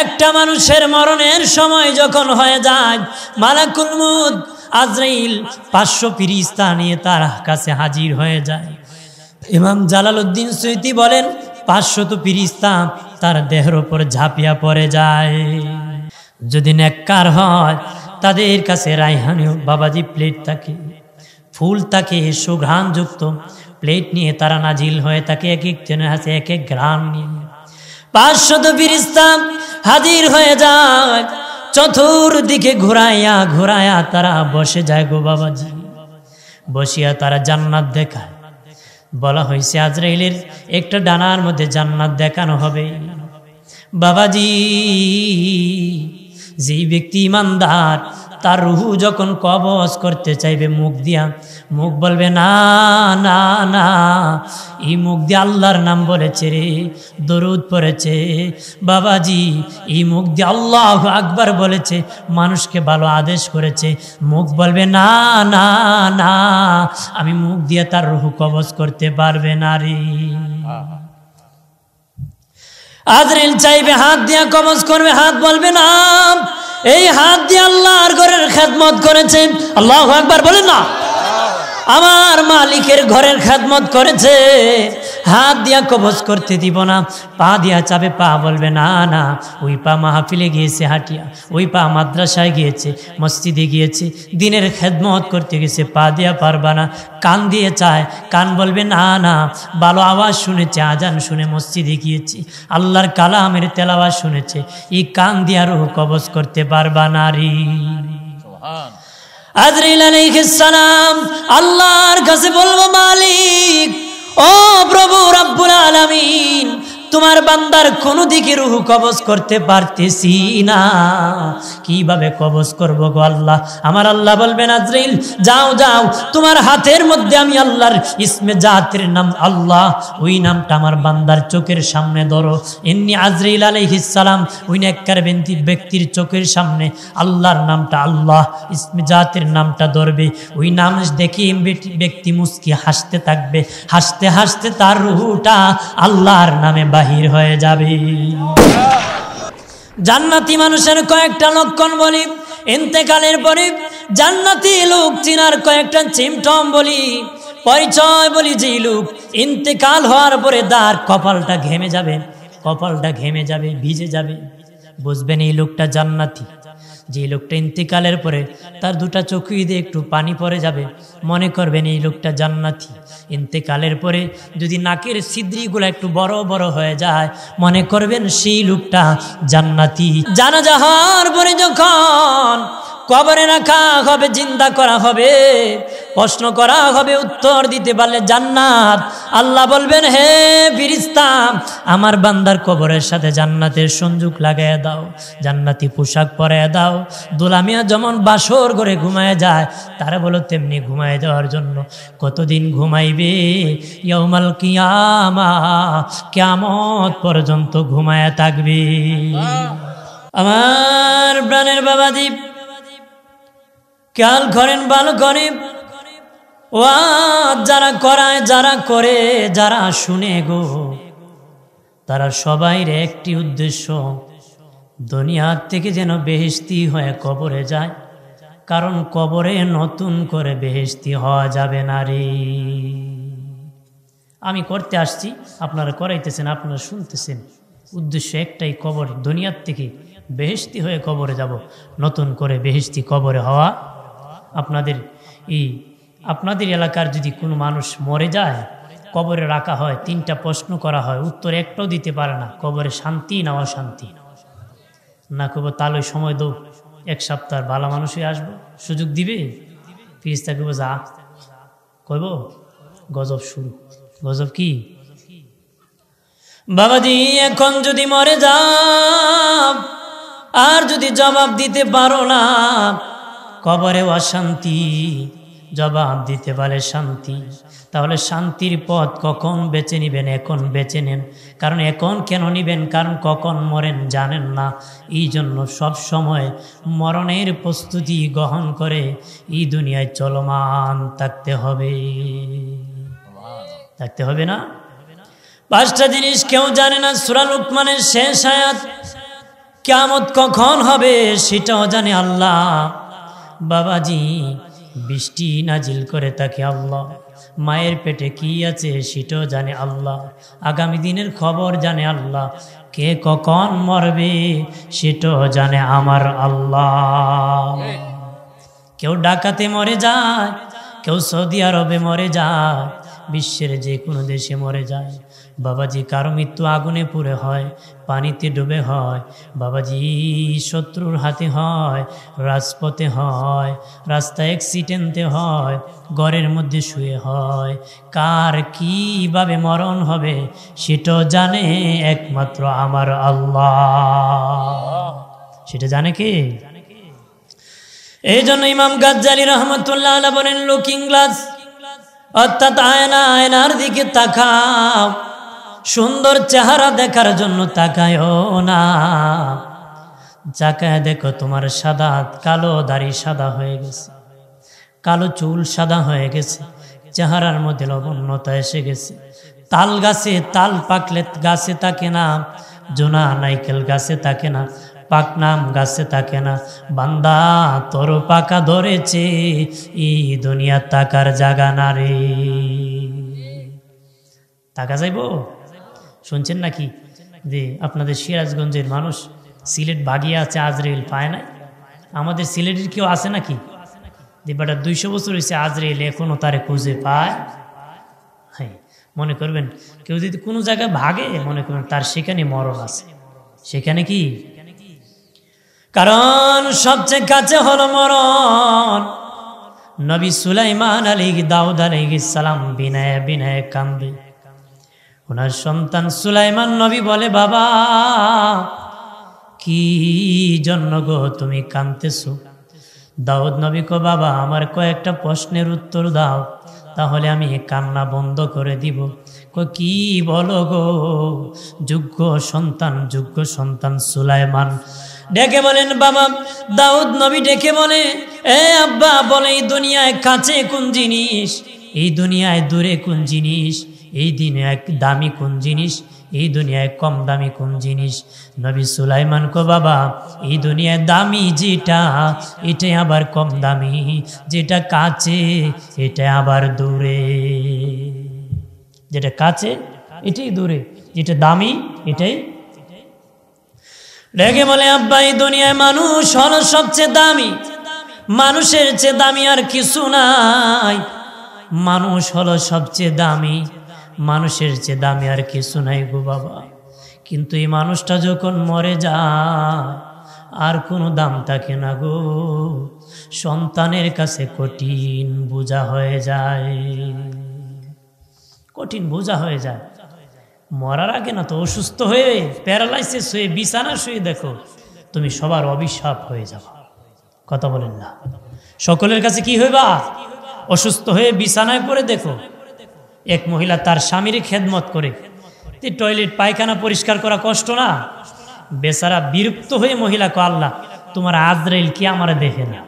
একটা মানুষের মরণের সময় যখন হয়ে যায়, মালাকুল মউত আজরাইল 500 ফেরেশতা নিয়ে তার কাছে হাজির হয়ে যায়। ইমাম জালালউদ্দিন সুয়ুতি বলেন 500 ফেরেশতা তার দেহের উপর ঝাঁপিয়া পড়ে যায়। যদি নেককার হয় তাদের কাছে রায়হানীয় বাবাজি প্লেট থাকে, ফুল থাকে, সুঘ্রাণযুক্ত প্লেট নিয়ে তারা নাজিল হয়ে থাকে, এক একজনের হাতে এক এক ঘ্রাণ নিয়ে 500 ফেরেশতা হাজির হয়ে যায়। চতুর্দিকে ঘুরাইয়া ঘুরাইয়া তারা বসে যায় গো বাবাজি। বসিয়া তারা জান্নাত দেখায়। বলা হয়েছে আজরাইলের একটা ডানার মধ্যে জান্নাত দেখানো হবে। বাবাজি, যেই ব্যক্তি ইমানদার তার রুহু যখন কবজ করতে চাইবে মুখ দিয়া, মুখ বলবে না না না, এই মুখ দিয়ে আল্লাহর নাম বলেছে রে, দরুদ পড়েছে বাবাজি, এই মুখ দিয়ে আল্লাহু আকবার বলেছে, মানুষকে ভালো আদেশ করেছে। মুখ বলবে না না না, আমি মুখ দিয়ে তার রুহু কবজ করতে পারবে না রে। আজরাইল চাইবে হাত দিয়া কবজ করবে, হাত বলবে না, এই হাত দিয়ে আল্লাহর ঘরের খেদমত করেছে। আল্লাহু আকবার বলেন না, আমার মালিকের ঘরের খেদমত করেছে, হাত দিয়া কবজ করতে দিব না। পা দিয়া চাবে, পা বলবে না না, ওই পা মাহফিলে গিয়েছে হাটিয়া, ওই পা মাদ্রাসায় গিয়েছে, মসজিদে গিয়েছে, দিনের খেদমত করতে গেছে, পা দিয়া পারবা না। কান দিয়ে চায়, কান বলবে না না, ভালো আওয়াজ শুনেছে, আজান শুনে মসজিদে গিয়েছে, আল্লাহর কালামের তেলাওয়াত শুনেছে, এই কান দিয়া রূহ কবজ করতে পারবা না রে। আজরাইল আলাইহিস সালাম আল্লাহর কাছে বলবো, মালিক, ও প্রভু রব্বুল আলামিন, তোমার বান্দার কোনো দিকে রূহ কবজ করতে পারতেছি না, কিভাবে কবজ করব গো আল্লাহ? আমার আল্লাহ বলবেন, আজরাইল যাও যাও, তোমার হাতের মধ্যে আমি আল্লাহর ইসমে জাতের নাম আল্লাহ, ওই নামটা আমার বান্দার চোখের সামনে ধরো। এমনি আজরাইল আলাইহিস সালাম ওই নেককার ব্যক্তির চোখের সামনে আল্লাহর নামটা আল্লাহ, ইসমে জাতের নামটা ধরবে। ওই নাম দেখে ব্যক্তি মুস্কি হাসতে থাকবে, হাসতে হাসতে তার রূহটা আল্লাহর নামে বাহির হয়ে যাবে। জান্নাতি মানুষের কয়েকটা লক্ষণ বলি, ইন্তেকালের পরে জান্নাতি লোক চিনার কয়েকটা সিমটম বলি, পরিচয় বলি। যে লোক ইন্তেকাল হওয়ার পরে তার কপালটা ঘেমে যাবে, কপালটা ঘেমে যাবে, ভিজে যাবে, বুঝবেন এই লোকটা জান্নাতি। যে লোকটা ইন্তেকালের পরে তার দুটা চোখে দিয়ে একটু পানি পড়ে যাবে, মনে করবেন এই লোকটা জান্নাতি। ইন্তেকালের পরে যদি নাকের ছিদ্রিগুলো একটু বড় বড় হয়ে যায়, মনে করবেন সেই লোকটা জান্নাতি। জানাজা হওয়ার পরে যখন কবরে রাখা হবে, জিন্দা করা হবে, প্রশ্ন করা হবে, উত্তর দিতে পারলে জান্নাত। আল্লাহ বলবেন, হে ফেরেশতা, আমার বান্দার কবরের সাথে জান্নাতের সংযোগ লাগাইয়া দাও, জান্নাতি পোশাক পরাইয়া দাও। দুলামিয়া যেমন বাসর ঘরে ঘুমায় যায়, তারা বলো তেমনি ঘুমায় দেওয়ার জন্য। কতদিন ঘুমাইবে? ইয়াউমাল কিয়ামা, কিয়ামত পর্যন্ত ঘুমায়া থাকবে। আমার প্রাণের বাবাজি, খেয়াল করেন, ভালো করে। ওয়াজ যারা করায়, যারা করে, যারা শুনে গো, তারা সবাইর একটি উদ্দেশ্য, দুনিয়ার থেকে যেন বেহেশতি হয়ে কবরে যায়, কারণ কবরে নতুন করে বেহেশতি হওয়া যাবে না রে। আমি করতে আসছি, আপনারা করাইতেছেন, আপনারা শুনতেছেন, উদ্দেশ্য একটাই, কবর দুনিয়ার থেকে বেহেশতি হয়ে কবরে যাব, নতুন করে বেহেশতি কবরে হওয়া। আপনাদের এলাকার যদি কোনো মানুষ মরে যায়, কবরে রাখা হয়, 3টা প্রশ্ন করা হয়, উত্তর একটাও দিতে পারে না, কবরে শান্তি না অশান্তি? না কব তাহলে সময় দৌ, 1 সপ্তাহ ভালো মানুষই আসবো, সুযোগ দিবে? ফিরিস্তা কব যা, কইব গজব শুরু। গজব কি বাবাজি? এখন যদি মরে যাও আর যদি জবাব দিতে পারো না, কবরে অশান্তি, জবাব দিতে পারে শান্তি। তাহলে শান্তির পথ কখন বেছে নিবেন? এখন বেছে নেন। কারণ এখন কেন নিবেন? কারণ কখন মরেন জানেন না। এই জন্য সব সময় মরণের প্রস্তুতি গ্রহণ করে এই দুনিয়ায় চলমান থাকতে হবে। থাকতে হবে না? 5টা জিনিস কেউ জানে না। সূরা লুকমানের শেষ আয়াত, কিয়ামত কখন হবে সেটাও জানে আল্লাহ। বাবাজি, বৃষ্টি নাজিল করে তাকে আল্লাহ। মায়ের পেটে কি আছে সেটাও জানে আল্লাহ। আগামী দিনের খবর জানে আল্লাহ। কে কখন মরবে সেটাও জানে আমার আল্লাহ। কেউ ডাকাতে মরে যায়, কেউ সৌদি আরবে মরে যায়, বিশ্বের যে কোনো দেশে মরে যায়। বাবাজি, কারো মৃত্যু আগুনে পুড়ে হয়, পানিতে ডুবে হয়, বাবাজি শত্রুর হাতে হয়, রাজপথে হয়, রাস্তায় অ্যাক্সিডেন্টে হয়, ঘরের মধ্যে শুয়ে হয়। কার কিভাবে মরণ হবে সেটাও জানে একমাত্র আমার আল্লাহ। সেটা জানে কে? এই জন্য ইমাম গাজ্জালী রহমতুল্লাহ আলাইহি বলেন, লুকিং গ্লাস অর্থাৎ আয়না, আয়নার দিকে তাকাও, সুন্দর চেহারা দেখার জন্য তাকায়ও না। তাকায় দেখো তোমার সাদা কালো দাড়ি সাদা হয়ে গেছে, কালো চুল সাদা হয়ে গেছে, চেহারার মধ্যে লবণতা এসে গেছে। তাল গাছে তাল পাকলে গাছে থাকে না, জোনা নাইকেল গাছে থাকে না, পাকনাম গাছে থাকে না। বান্দা তোর পাকা ধরেছে, এই দুনিয়া তাকার জায়গা না রে। টাকা যাইব? শুনছেন নাকি যে আপনাদের সিরাজগঞ্জের মানুষ সিলেট বাগিয়ে আছে, আজরাইল পায় না? আমাদের সিলেটের কেউ আছে নাকি যে বেটা 200 বছর হয়েছে আজরাইল এখনো তারে খুঁজে পায়? হ্যাঁ, মনে করবেন কেউ যদি কোনো জায়গায় ভাগে, মনে করবেন তার সেখানে মরণ আছে। সেখানে কি? কারণ সবচেয়ে কাছে হলো মরণ। নবী সুলাইমান আলাইহিস দাউদ আলাইহিস সালাম বিনয়ে বিনয়ে কান্দে। ওনার সন্তান সুলাইমান নবী বলে, বাবা কি জন্য গো তুমি কাঁদতেছো? দাউদ নবী কো, বাবা আমার কয়েকটা প্রশ্নের উত্তর দাও, তাহলে আমি কান্না বন্ধ করে দিব। কি বলো গো? যোগ্য সন্তান সুলাইমান ডেকে বলেন, বাবা দাউদ নবী ডেকে বলে, এ আব্বা বলে, এই দুনিয়ায় কাছে কোন জিনিস, এই দুনিয়ায় দূরে কোন জিনিস, এই দুনিয়ায় দামি কোন জিনিস, এই দুনিয়ায় কম দামি কোন জিনিস? নবী সুলাইমান কো, বাবা এই দুনিয়ায় দামি যেটা এটাই আবার কম দামি, যেটা কাছে এটা আবার দূরে। যেটা কাছে এটাই দূরে, যেটা দামি এটাই। রেগে বলে, আব্বা এই দুনিয়ায় মানুষ হলো সবচেয়ে দামি, মানুষের চেয়ে দামি আর কিছু নাই। মানুষ হলো সবচেয়ে দামি, মানুষের চেয়ে দামি আর কিছু নাই গো বাবা। কিন্তু এই মানুষটা যখন মরে যায় আর কোনো দাম থাকে না গো। সন্তানের কাছে কঠিন বোঝা হয়ে যায়, কঠিন বোঝা হয়ে যায়। মরার আগে না তো অসুস্থ হয়ে প্যারালাইসিস হয়ে বিছানা শুয়ে দেখো তুমি সবার অভিশাপ হয়ে যাবে। কথা বলেন না? সকলের কাছে কি হইবা? অসুস্থ হয়ে বিছানায় পড়ে দেখো এক মহিলা তার স্বামীর খেদমত করে, টয়লেট পায়খানা পরিষ্কার করা কষ্ট না? বেচারা বিরক্ত হয়ে মহিলা কো, আল্লাহ তোমার আজরাইল কি আমারে দেখে না?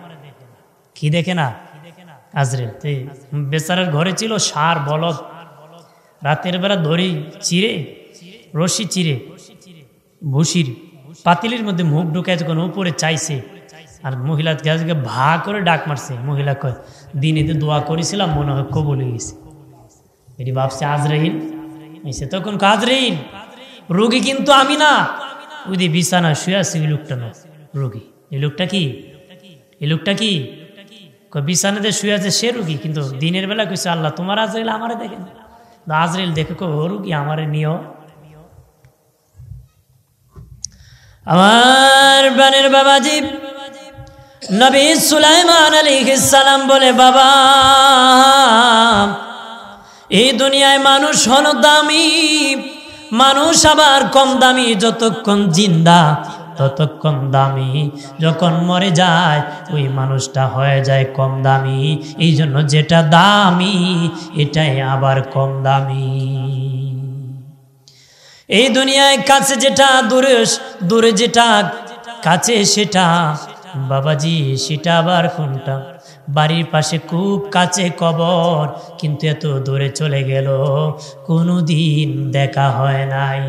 কি দেখে না? আজরাইল। বেচারার ঘরে ছিল ষাঁড় বলদ, রাতের বেলা দড়ি চিরে রশি চিরে ভুসির পাতিলের মধ্যে মুখ ঢুকায় যখন উপরে চাইছে, আর মহিলা ভা করে ডাক মারছে। মহিলা কয়, দিনেতে দোয়া করেছিলাম মনে হয় কবুল হয়ে গেছে। এটি ভাবছে আজরাইল এসে। তখন আজরাইল রোগী কিন্তু আমি না, ওই যে বিছানা শুয়ে আছে ওই লোকটা না রোগী। এই লোকটা কি? এই লোকটা কি? বিছানাতে শুয়ে আছে সে রোগী, কিন্তু দিনের বেলা কইছে আল্লাহ তোমার আজরাইল আমারে দেখেন। আজরাইল দেখে কো, ও রোগী আমারে নিও। আমার বানের বাবাজি নবী সুলাইমান আলাইহিস সালাম বলে, বাবা এই দুনিয়ায় মানুষ হলো দামি, মানুষ আবার কম দামি। যতক্ষণ জিন্দা ততক্ষণ দামি, যখন মরে যায় ওই মানুষটা হয়ে যায় কম দামি। এই জন্য যেটা দামি এটাই আবার কম দামি। এই দুনিয়ায় কাছে যেটা, দূরে যেটা কাছে সেটা বাবাজি সেটা আবার কোনটা? বাড়ির পাশে খুব কাছে কবর, কিন্তু এত দূরে চলে গেল, কোনোদিন দেখা হয় নাই।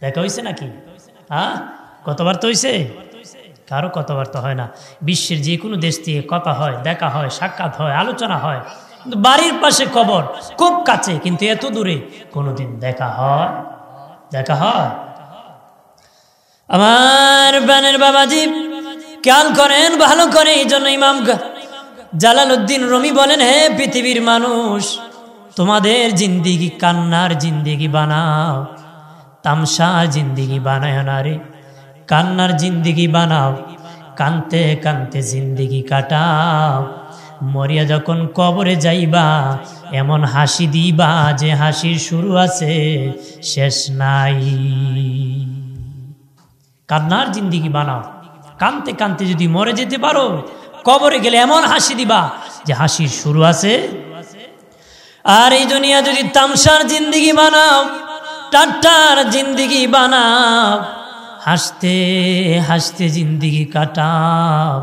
দেখা হয়েছে নাকি? হ্যাঁ, কতবার তো হয়েছে? কারো কতবার তো হয় না। বিশ্বের যে কোনো দেশ থেকে কথা হয়, দেখা হয়, সাক্ষাৎ হয়, আলোচনা হয়, কিন্তু বাড়ির পাশে কবর খুব কাছে, কিন্তু এত দূরে কোনোদিন দেখা হয়? দেখা হয়? আমার বানের বাবাজি খেয়াল করেন ভালো করে। এই জন্য ইমাম জালালউদ্দিন রুমি বলেন, হে পৃথিবীর মানুষ, তোমাদের জিন্দিগি কান্নার জিন্দিগি বানাও, তামসার জিন্দিগি বানায় না রে, কান্নার জিন্দিগি বানাও, কানতে কানতে জিন্দিগি কাটাও। মরিয়া যখন কবরে যাইবা এমন হাসি দিবা যে হাসির শুরু আছে শেষ নাই। কান্নার জিন্দিগি বানাও, কানতে কানতে যদি মরে যেতে পারো, কবরে গেলে এমন হাসি দিবা যে হাসির শুরু আছে। আর এই দুনিয়া যদি তামসার জিন্দিগি বানাও, টাট্টার জিন্দিগি বানাও, হাসতে হাসতে জিন্দিগি কাটাও,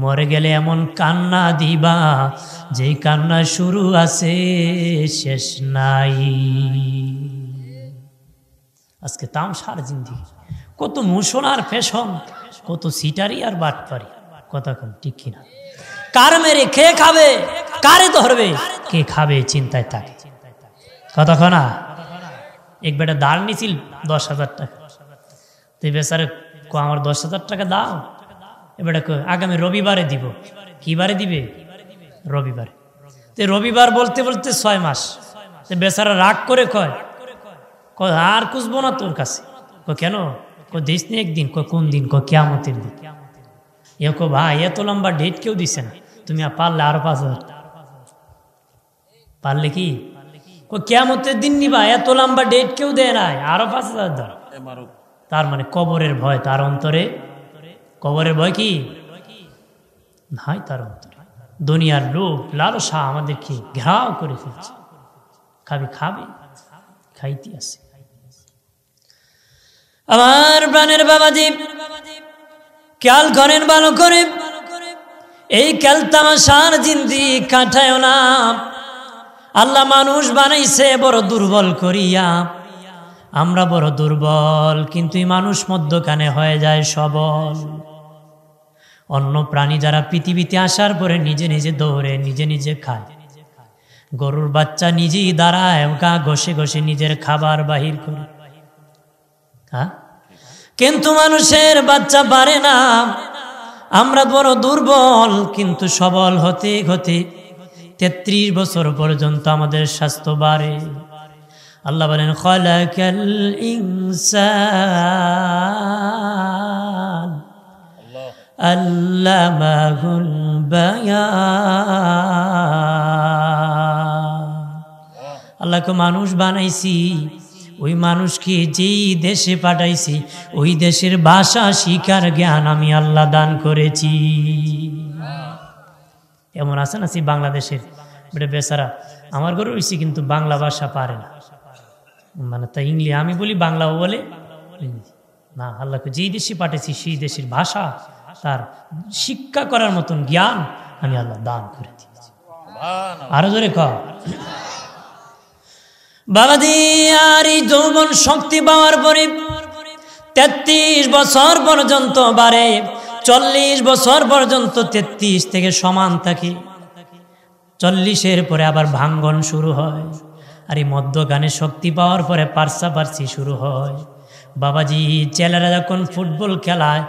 মরে গেলে এমন কান্না দিবা যে কান্না শুরু আছে শেষ নাই। আজকে তামসার জিন্দিগি, কত মোশন আর ফ্যাশন, কত সিটারি আর বাটপারি, কতক্ষণ ঠিক কিনা? কার মেরে কে খাবে, কারে ধরবে, কে খাবে চিন্তায় থাকে কতক্ষণ না। এক বেটা দাঁড় নিছিল 10,000 টাকা, তুই বেচারে আমার 10,000 টাকা দাও। এবারে আগামী রবিবারে দিব। কি বারে দিবে? রবিবারে। রবিবার বলতে বলতে 6 মাস। বেচারা রাগ করে কয় আর খুঁজবো না তোর কাছে। কেন? দিস নি একদিন। কোন দিন? কিয়ামতের দিন। ভাই এত লম্বা ডেট কেউ দিছে না, তুমি পারলে আরো 5,000। পারলে কি কিয়ামতের দিন নিবা? এত লম্বা ডেট কেউ দেয় নাই, আরো 5,000 দাও। তার মানে কবরের ভয় তার অন্তরে। কবরের ভয় কি নাই তার অন্তরে। দুনিয়ার লোভ লালসা আমাদেরকে ঘেরাও করে ফেলছে। খাবে খাবে, খাইতে আছে। আমার প্রাণের বাবাজি খেয়াল করেন ভালো করে, এই খেলতামাশার জিন্দি কাটায় না। আল্লাহ মানুষ বানাইছে বড় দুর্বল করিয়া। আমরা বড় দুর্বল, কিন্তু এই মানুষ মধ্যখানে হয়ে যায় সবল। অন্য প্রাণী যারা পৃথিবীতে আসার পরে নিজে নিজে দৌড়ে, নিজে নিজে খায়। গরুর বাচ্চা নিজেই দাঁড়ায়, গা ঘষে ঘষে নিজের খাবার বাহির করে। হ্যাঁ, কিন্তু মানুষের বাচ্চা পারে না। আমরা বড় দুর্বল, কিন্তু সবল হতে হতে 33 বছর পর্যন্ত আমাদের স্বাস্থ্য বাড়ে। আল্লাহ বলেন, খালাকাল ইনসান আল্লামাহুল বায়ান। আল্লাহকে মানুষ বানাইছি, ওই মানুষকে যেই দেশে পাঠাইছি ওই দেশের ভাষা শিখার জ্ঞান আমি আল্লাহ দান করেছি। এমন আছে না বাংলাদেশের বেচারা আমার ঘরে হয়েছি, কিন্তু বাংলা ভাষা পারে না, মানে তা ইংলিশ। আমি বলি বাংলাও বলে না। আল্লাহকে যেই দেশে পাঠাইছি সেই দেশের ভাষা তার শিক্ষা করার মতন জ্ঞান আমি আল্লাহ দান করে দিয়েছি। আরো জোরে কর বাবাজি। আর এই যৌবন শক্তি পাওয়ার পরে 33 বছর পর্যন্ত বাড়ে, 40 বছর পর্যন্ত 33 থেকে সমান থাকে। 40-এর পরে আবার ভাঙ্গন শুরু হয়। আর এই মধ্যখানে শক্তি পাওয়ার পরে পার্সাপার্সি শুরু হয়। বাবাজি ছেলেরা যখন ফুটবল খেলায়,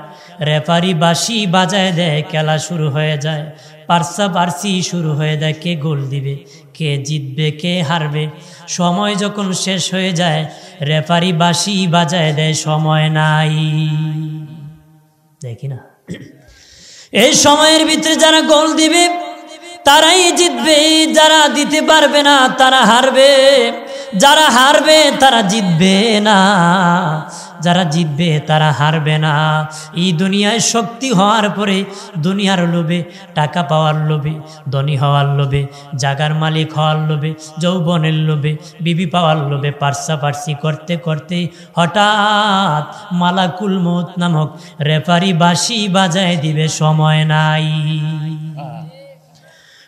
রেফারি বাঁশি বাজায় দেয়, খেলা শুরু হয়ে যায়, পার্সাপার্সি শুরু হয়ে যায়। কে গোল দিবে, কে জিতবে, কে হারবে। সময় যখন শেষ হয়ে যায়, রেফারি বাঁশি বাজায় দেয়, সময় নাই। দেখি না, এই সময়ের ভিতরে যারা গোল দিবে তারাই জিতবে, যারা দিতে পারবে না তারা হারবে। যারা হারবে তারা জিতবে না, যারা জিতবে তারা হারবে না। এই দুনিয়ায় শক্তি হওয়ার পরে দুনিয়ার লোভে, টাকা পাওয়ার লোভে, ধনী হওয়ার লোভে, জাগার মালিক হওয়ার লোভে, যৌবনের লোভে, বিবি পাওয়ার লোভে পার্সাপার্সি করতে করতে হঠাৎ মালাকুল মউত নামক রেফারি বাঁশি বাজায় দিবে, সময় নাই।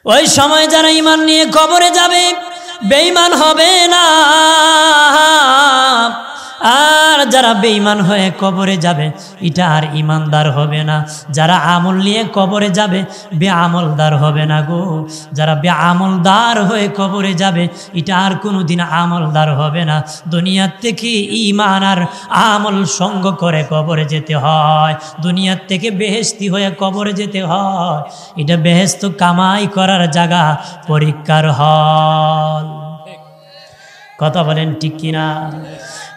ওই সময় যারা ঈমান নিয়ে কবরে যাবে বেঈমান হবে না। আর যারা বেঈমান হয়ে কবরে যাবে এটা আর ইমানদার হবে না। যারা আমল নিয়ে কবরে যাবে বেআমলদার হবে না গো। যারা বেআমলদার হয়ে কবরে যাবে এটা আর কোনোদিন আমলদার হবে না। দুনিয়ার থেকে ঈমান আর আমল সঙ্গ করে কবরে যেতে হয়। দুনিয়ার থেকে বেহেশতি হয়ে কবরে যেতে হয়। এটা বেহেশত কামাই করার জায়গা, পরীক্ষার হল। কথা বলেন ঠিক কিনা?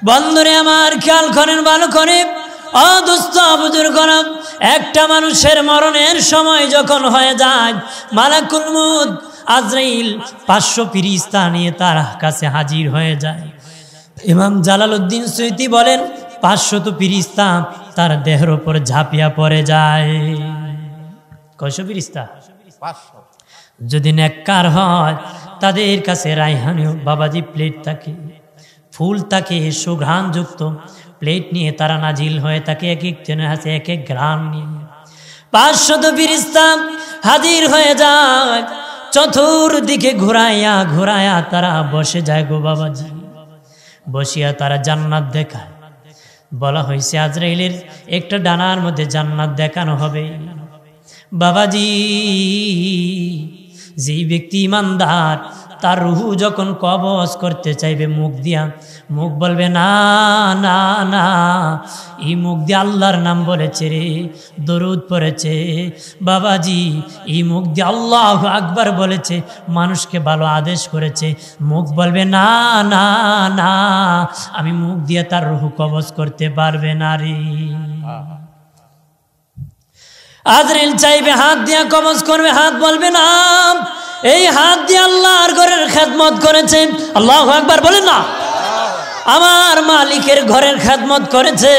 বন্ধুরে আমার খেয়াল করেন ভালো করে, অদুস্থ বুজুর্গরা, একটা মানুষের মরণের সময় যখন হয়ে যায়, মালাকুল মউত আজরাইল 500 ফেরেশতা নিয়ে তার কাছে হাজির হয়ে যায়। ইমাম জালালউদ্দিন সুয়ুতি বলেন 500 ফেরেশতা তার দেহের উপর ঝাঁপিয়া পড়ে যায়। কয়শো ফেরেশতা? 500। যদি নেককার হয় তাদের কাছে রায়হানি বাবাজি প্লেট থাকে, ফুল থাকে, সুঘ্রাণযুক্ত প্লেট নিয়ে তারা নাজিল হয়ে থাকে। এক একজনের হাতে এক এক গ্রাম নিয়ে 500 ফেরেশতা হাজির হয়ে যায়। চতুর্দিকে ঘুরাইয়া ঘুরাইয়া তারা বসে যায় গো বাবাজি। বসিয়া তারা জান্নাত দেখায়। বলা হয়েছে আজরাইলের একটা ডানার মধ্যে জান্নাত দেখানো হবে। বাবাজি, যেই ব্যক্তি ইমানদার তার রুহু যখন কবজ করতে চাইবে মুখ দিয়া, মুখ বলবে না না না, এই মুখ দিয়ে আল্লাহর নাম বলেছে রে, দরুদ পড়েছে বাবাজি, এই মুখ দিয়ে আল্লাহু আকবার বলেছে, মানুষকে ভালো আদেশ করেছে। মুখ বলবে না না না, আমি মুখ দিয়ে তার রুহু কবজ করতে পারবে না রে। আজরাইল চাইবে হাত দিয়া কবজ করবে, হাত বলবে না, এই হাত দিয়ে আল্লাহর ঘরের খেদমত করেছে। আল্লাহু আকবার বলেন না। আমার মালিকের ঘরের খেদমত করেছে,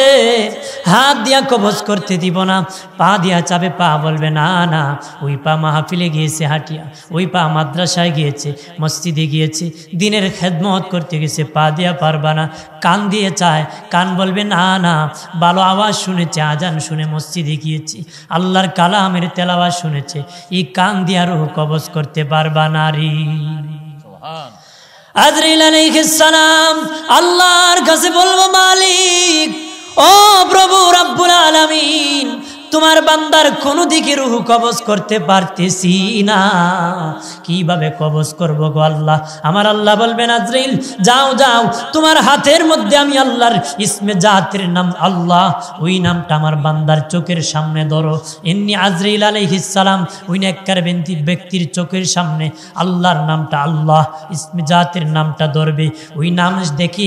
হাত দিয়া কবজ করতে দিব না। পা দিয়া চাবে, পা বলবে না না, ওই পা মাহফিলে গিয়েছে হাটিয়া, ওই পা মাদ্রাসায় গিয়েছে, মসজিদে গিয়েছে, দিনের খেদমত করতে গেছে, পা দিয়া পারবা না। কান দিয়ে চায়, কান বলবে না না, ভালো আওয়াজ শুনেছে, আজান শুনে মসজিদে গিয়েছে, আল্লাহর কালামের তেলাওয়াত শুনেছে, এই কান দিয়া রূহ কবজ করতে পারবা না রে। আজরাইল আলাইহিস সালাম আল্লাহর কাছে বলবো, মালিক, ও প্রভু রব্বুল আলামিন, তোমার বান্দার কোনো দিকে রুহু কবজ করতে পারতেছি না, কিভাবে কবজ করবো গো আল্লাহ? আমার আল্লাহ বলবেন, আজরাইল যাও যাও, তোমার হাতের মধ্যে আমি আল্লাহর ইসমে জাতের নাম আল্লাহ, ওই নামটা আমার বান্দার চোখের সামনে ধরো। এমনি আজরাইল আলাইহিস সালাম ওই নেককার ব্যক্তির চোখের সামনে আল্লাহর নামটা আল্লাহ, ইসমে জাতের নামটা ধরবে। ওই নাম দেখি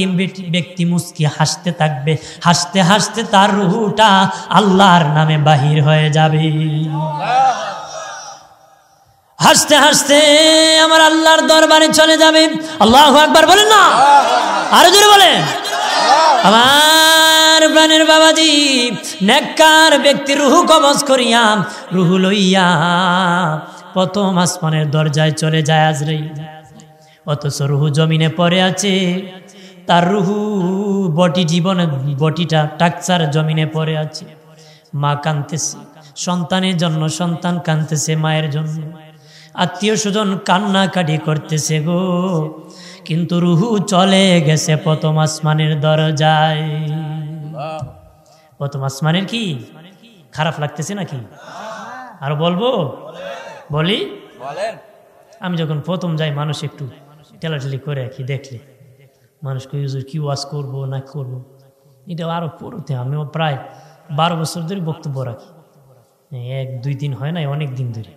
ব্যক্তি মুস্কি হাসতে থাকবে, হাসতে হাসতে তার রুহুটা আল্লাহর নামে বাহির হয়ে যাবে। হাসতে হাসতে আমার আল্লাহর দরবারে চলে যাবে। আল্লাহু আকবার বলেন না, আরো জোরে বলেন। আমার প্রাণের বাবাজি, নেককার ব্যক্তি রুহু কবজ করিয়া, রুহু লইয়া প্রথম আসমানের দরজায় চলে যায় আজরাইল। অথচ রুহু জমিনে পড়ে আছে, তার রুহু বটিটা টাকচার জমিনে পড়ে আছে। মা কাঁদতেছে সন্তানের জন্য, সন্তান কাঁদতেছে মায়ের জন্য, আত্মীয় স্বজন কান্নাকাটি করতেছে গো, কিন্তু রুহু চলে গেছে প্রথম আসমানের দরজায়। প্রথম আসমানের কি খারাপ লাগতেছে নাকি? আরো বলবো? বলি, আমি যখন প্রথম যাই, মানুষ একটু টেলাটেলি করে রাখি, দেখলে মানুষ কি ওয়াজ করবো না করবো, এটা আরো পড়তে। আমিও প্রায় 12 বছর ধরে বক্তব্য রাখি, 1-2 দিন হয় না, অনেক দিন ধরে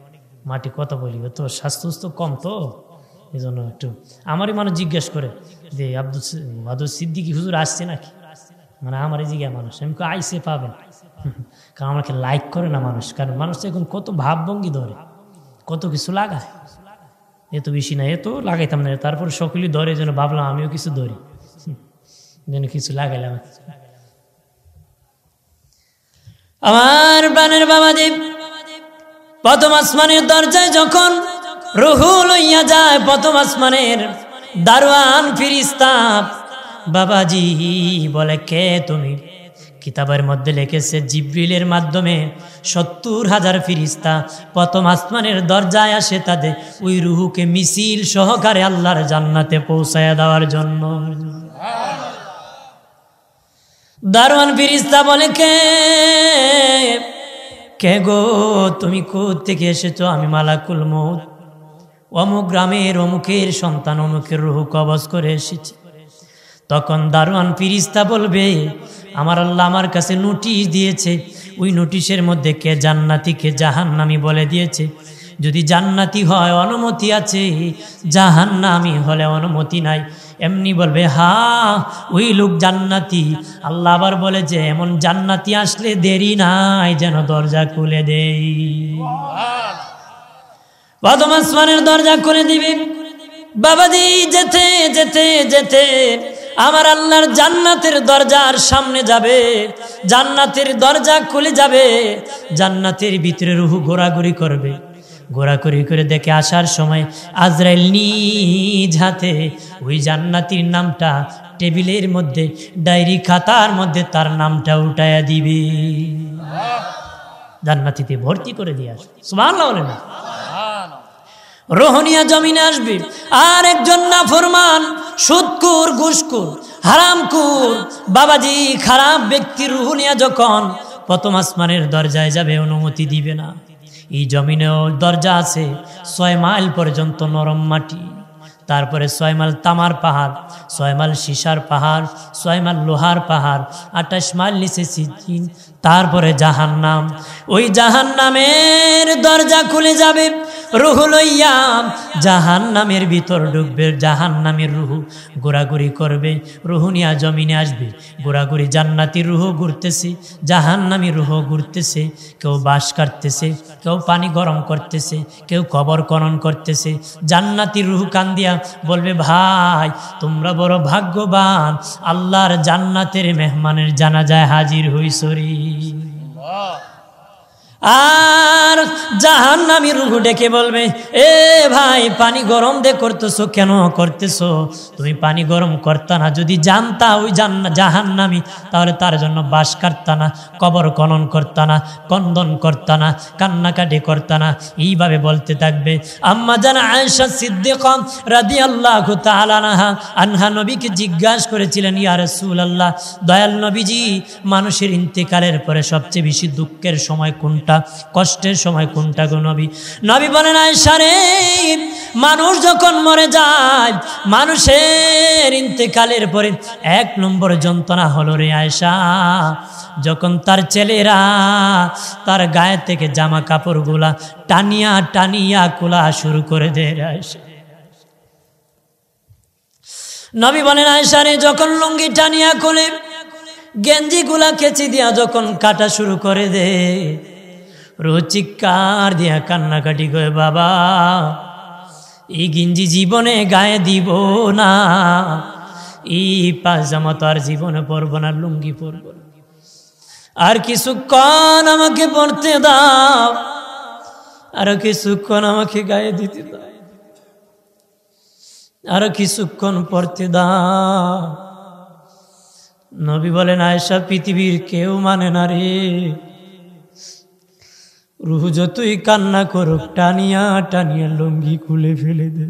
মাটি কথা বলি। তো স্বাস্থ্য কম, তো এই জন্য একটু আমারই মানুষ জিজ্ঞেস করে যে আব্দুল সিদ্দিকী হুজুর আসছে নাকি, মানে আমার এই জিজ্ঞাসা মানুষ। আমি আইসে পাবেন, কারণ আমাকে লাইক করে না মানুষ, কারণ মানুষ এখন কত ভাবভঙ্গি ধরে, কত কিছু লাগায়। এত বেশি না, এত লাগাইতাম না, তারপর সকলেই ধরে, যেন ভাবলাম আমিও কিছু ধরি, যেন কিছু লাগাইলাম। আমার প্রাণের বাবাজি, প্রথম আসমানের দরজায় যখন রুহু লইয়া যায়, প্রথম আসমানের দারোয়ান ফেরেশতা বাবাজি বলে, কে তুমি? কিতাবের মধ্যে লিখেছে জিবরিলের মাধ্যমে 70,000 ফেরেশতা প্রথম আসমানের দরজায় আসে, তাদের ওই রুহুকে মিছিল সহকারে আল্লাহর জান্নাতে পৌঁছায়া দেওয়ার জন্য। দারোয়ান ফেরেশতা বলে, কে গো, তুমি কোথা থেকে এসেছো? আমি মালাকুল মউত, অমুক গ্রামের অমুকের সন্তান, অমুকের রূহ কবজ করে এসেছি। তখন দারোয়ান ফেরেশতা বলবে, আমার আল্লাহ আমার কাছে নোটিশ দিয়েছে, ওই নোটিশের মধ্যে কে জান্নাতি কে জাহান্নামী বলে দিয়েছে। যদি জান্নাতি হয় অনুমতি আছে, জাহান্নামী হলে অনুমতি নাই। এমনি বলবে, হ্যাঁ ওই লোক জান্নাতি। আল্লাহ আবার বলে যে এমন জান্নাতি আসলে দেরি নাই, যেন দরজা খুলে দেই। প্রথম আসমানের দরজা খুলে দিবে। বাবাজি, যেতে যেতে যেতে আমার আল্লাহর জান্নাতের দরজার সামনে যাবে, জান্নাতের দরজা খুলে যাবে, জান্নাতের ভিতরে রূহ ঘোরাঘুরি করবে। ঘোরাঘুরি করে দেখে আসার সময় আজরাইল নিজ হাতে ওই জান্নাতীর নামটা টেবিলের মধ্যে, ডায়েরি খাতার মধ্যে তার নামটা উঠায়া দিবে, জান্নাতীতে ভর্তি করে দিয়ে আসবে। সুবহানাল্লাহ বলে না? রোহনিয়া জমিনে আসবে। আর একজন নাফরমান, সুদকুর, ঘুষকুর, হারামকুর, বাবাজি খারাপ ব্যক্তির রোহনিয়া যখন প্রথম আসমানের দরজায় যাবে, অনুমতি দিবে না। এই জমিনেও দরজা আছে 6 মাইল পর্যন্ত নরম মাটি, তারপরে 6 মাইল তামার পাহাড়, 6 মাইল সীসার পাহাড়, 6 মাইল লোহার পাহাড়, 28 মাইল নিচে সিজিন, তারপরে জাহান্নাম। ওই জাহান্নামের দরজা খুলে যাবে, রূহ লইয়া জাহান্নামের ভিতর ঢুকবে। জাহান্নামের রূহ ঘোরাঘুরি করবে, রূহ নিয়ে জমিনে আসবে। ঘোরাঘুরি জান্নাতির রূহ ঘুরতেছে, জাহান্নামী রূহ ঘুরতেছে। কেউ বাঁশ কাটতেছে, কেউ পানি গরম করতেছে, কেউ কবর খনন করতেছে। জান্নাতির রূহ কান্দিয়া বলবে, ভাই তোমরা বড় ভাগ্যবান, আল্লাহর জান্নাতের মেহমানের জানাজায় হাজির হইছরি। আর জাহান্নামী রূহ ডেকে বলবে, এ ভাই পানি গরম দে করতেছো কেন করতেছো? তুমি পানি গরম করতা না, যদি জানতা ওই জাহান্নামী, তাহলে তার জন্য বাঁশ কাটতা না, কবর খনন করতা না, কন্দন করতা না, কান্নাকাটি করতা না। এইভাবে বলতে থাকবে। আম্মা জান আয়েশা সিদ্দিকা রাদিয়াল্লাহু তাআলা আনহা নবীকে জিজ্ঞাসা করেছিলেন, ইয়া রাসূলুল্লাহ, দয়াল নবীজি, মানুষের ইন্তেকালের পরে সবচেয়ে বেশি দুঃখের সময় কোনটা, কষ্টের সময় কোনটা গো নবী? নবী বলেন, আয়েশা রে, মানুষ যখন মরে যায়, মানুষের ইন্তেকালের পরে 1 নম্বর যন্ত্রণা হলো রে আয়েশা, যখন তার ছেলেরা তার গায়ে থেকে জামা কাপড়গুলা টানিয়া টানিয়া খোলা শুরু করে দেয় আয়েশা। নবী বলেন, আয়েশা রে, যখন লুঙ্গি টানিয়া খুলে, গেঞ্জিগুলা কেচি দিয়া যখন কাটা শুরু করে দে, রোজ চিৎকার দিয়া কান্নাকাটি করে, বাবা এই গেঞ্জি জীবনে গায়ে দিব না, এই পায়জামা তো আর জীবনে পরবো না, লুঙ্গি পরবো না, আর কিছুক্ষণ আমাকে পড়তে দাও, আর কিছুক্ষণ আমাকে গায়ে দিতে দাও, আর কিছুক্ষণ পড়তে দাও। নবী বলেন, আয়েশা, পৃথিবীর কেউ মানে না রে, রূহ যতই কান্না করুক, টানিয়া টানিয়া লুঙ্গি খুলে ফেলে দে,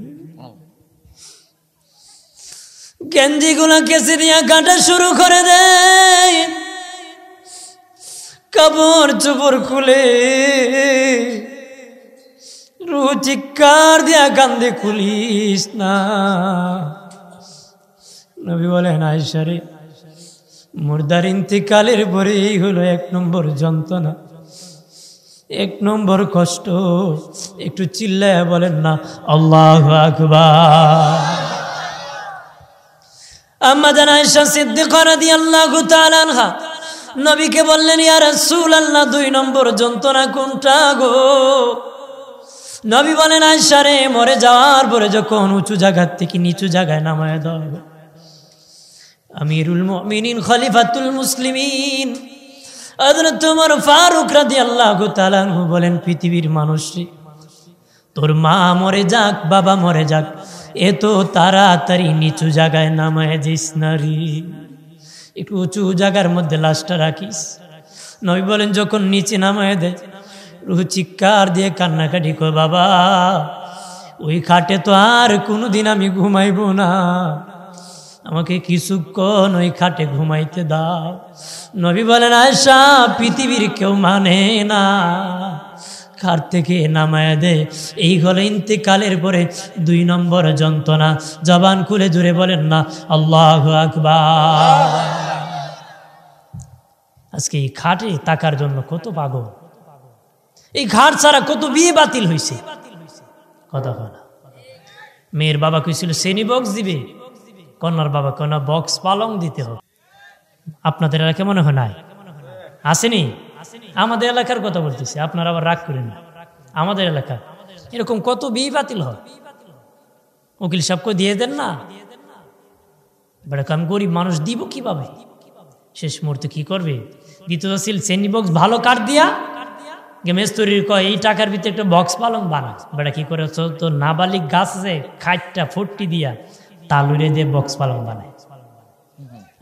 গেঞ্জি গুলা কেসে দিয়া কাটা শুরু করে দে, কাপড় চোপড় খুলে, রূহ চিৎকার দিয়া কান্দে, খুলিস না। নবী বলেন, আয়েশা রে, মুর্দার ইন্তেকালের পরে এই হলো 1 নম্বর যন্ত্রণা, 1 নম্বর কষ্ট। একটু চিল্লায়া বলেন না আল্লাহু আকবার। আম্মা জান আয়েশা সিদ্দিকা রাদিয়াল্লাহু তাআলা আনহা নবীকে বললেন, ইয়া রাসূলুল্লাহ, 2 নম্বর যন্ত্রণা কোনটা গো? নবী বলেন, আয়েশা রে, মরে যাওয়ার পরে যখন উঁচু জায়গা থেকে নিচু জায়গায় নামায় দেওয়া হবে, আমিরুল মুমিনিন খলিফাতুল মুসলিমিন হযরত ওমর ফারুক রাদিয়াল্লাহু তাআলা আনহু বলেন, পৃথিবীর মানুষ, তোর মা মরে যাক, বাবা মরে যাক, এত তাড়াতাড়ি নিচু জায়গায় নামায় দিস না রে, একটু উঁচু জায়গার মধ্যে লাশটা রাখিস। নবী বলেন, যখন নিচে নামায় দেয়, রূহ চিৎকার দিয়ে কান্নাকাটি করে, বাবা ওই খাটে তো আর কোনোদিন আমি ঘুমাইব না, আমাকে কিছুক্ষণ ওই খাটে ঘুমাইতে দাও। নবী বলেন, আয়েশা পৃথিবীর কেউ মানে না, খাট থেকে নামায়া দে। এই হলো ইন্তেকালের পরে 2 নম্বর যন্ত্রণা। জবান খুলে জুড়ে বলেন না আল্লাহু আকবার। আজকে এই খাটে টাকার জন্য কত পাগল, এই ঘাট ছাড়া কত বিয়ে বাতিল হয়েছে। কথা বলা, মেয়ের বাবা কইছিল শ্রেণী বক্স দিবে, কন্যার বাবা কন্যা বক্স পালং দিতে হবে। আপনাদের এলাকা মনে হয় নাই, আসেনি? আমাদের এলাকার কথা বলতেছি, আপনারা আবার রাগ করেন না। আমাদের এলাকা এরকম কত বিয়ে বাতিল হয়। উকিল সাহেবকে দিয়ে দেন না, আমি গরিব মানুষ দিব কিভাবে? শেষ মুহূর্তে কি করবে? দ্বিতীয় ছিল শ্রেণী বক্স ভালো কাঠ দিয়া মেস্তরির কয় এই টাকার ভিতরে একটা বক্স পালং বানা। বেটা কি করে তো নাবালিক গাছ আছে, খাটটা ফুটটি দিয়া তালুরে দিয়ে বক্স পালং বানায়।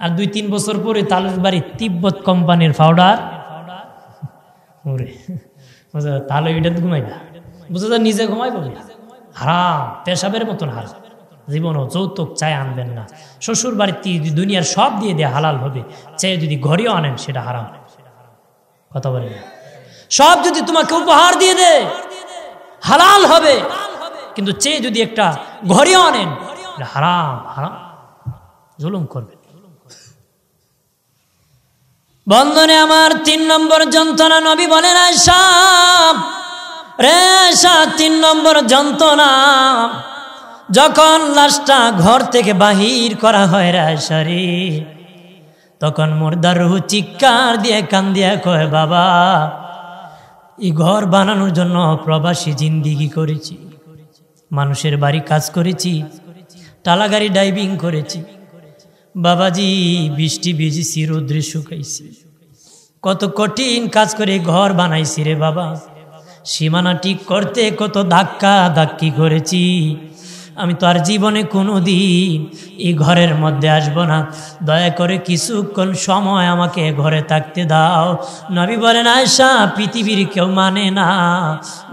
আর 2-3 বছর পরে তালুর বাড়ি তিব্বত কোম্পানির পাউডার তালু এটা ঘুমাইবা, বুঝে তো নিজে ঘুমাই বলি হারাম, পেশাবের মতন হারাম। জীবনও যৌতুক চাই আনবেন না। শ্বশুর বাড়িতে দুনিয়ার সব দিয়ে দেয়া হালাল হবে, চাই যদি ঘরেও আনেন সেটা হারাম। কথা বলেন, সব যদি তোমাকে উপহার দিয়ে দে হালাল হবে, কিন্তু চেয়ে যদি একটা ঘরেও আনেন হারাম, হারাম, জুলুম করবে। বন্ধনে আমার 3 নম্বর যন্ত্রণা। নবী বলেন, আয়েশা রে আয়েশা 3 নম্বর যন্ত্রণা, যখন লাশটা ঘর থেকে বাহির করা হয় রে আয়েশা রে, তখন মুর্দার রূহ চিৎকার দিয়ে কান্দিয়া কয়, বাবা এই ঘর বানানোর জন্য প্রবাসী জিন্দিগি করেছি, মানুষের বাড়ি কাজ করেছি, টালা গাড়ি ড্রাইভিং করেছি, বাবাজি বৃষ্টি ভিজেছি, রৌদ্রে শুকাইছি, কত কঠিন কাজ করে ঘর বানাইছি রে বাবা। সীমানা ঠিক করতে কত ধাক্কা ধাক্কি করেছি, আমি তো আর জীবনে কোনো দিন এই ঘরের মধ্যে আসবো না, দয়া করে কিছুক্ষণ সময় আমাকে ঘরে থাকতে দাও। নবী বলেন, আয়েশা পৃথিবীর কেউ মানে না,